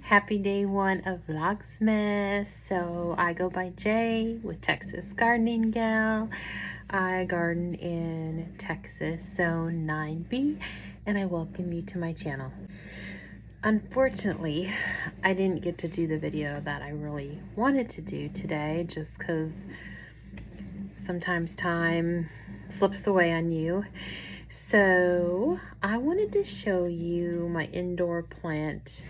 Happy day one of Vlogmas. So I go by Jay with Texas Gardening Gal. I garden in Texas Zone 9B and I welcome you to my channel. Unfortunately, I didn't get to do the video that I really wanted to do today just because sometimes time slips away on you. So I wanted to show you my indoor plant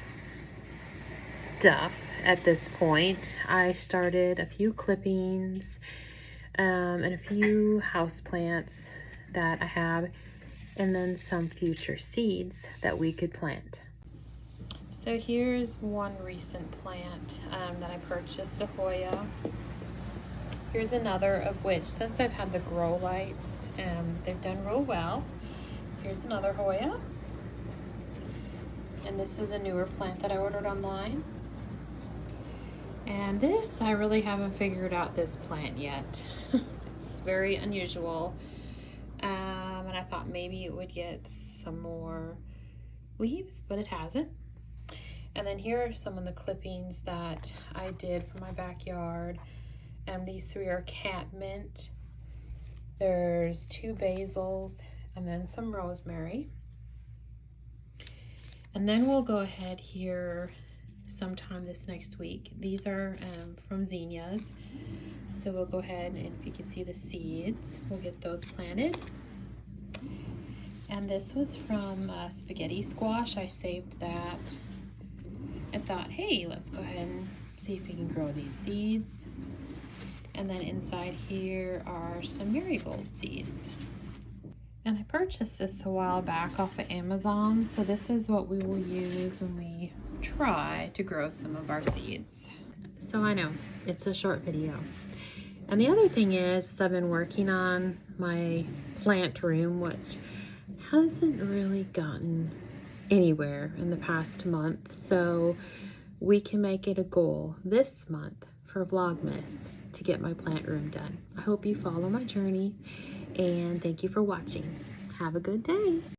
stuff at this point. I started a few clippings and a few house plants that I have, and then some future seeds that we could plant. So here's one recent plant that I purchased, a Hoya. Here's another of which, since I've had the grow lights, they've done real well. Here's another Hoya. And this is a newer plant that I ordered online. And this, I really haven't figured out this plant yet. It's very unusual. And I thought maybe it would get some more leaves, but it hasn't. And then here are some of the clippings that I did for my backyard. These three are catmint. There's 2 basils and then some rosemary. And then we'll go ahead here sometime this next week. These are from zinnias. So we'll go ahead, and if you can see the seeds, we'll get those planted. And this was from spaghetti squash. I saved that and thought, hey, let's go ahead and see if we can grow these seeds. And then inside here are some marigold seeds. And I purchased this a while back off of Amazon. So this is what we will use when we try to grow some of our seeds. So I know it's a short video. And the other thing is I've been working on my plant room, which hasn't really gotten anywhere in the past month. So we can make it a goal this month for Vlogmas to get my plant room done. I hope you follow my journey, and thank you for watching. Have a good day.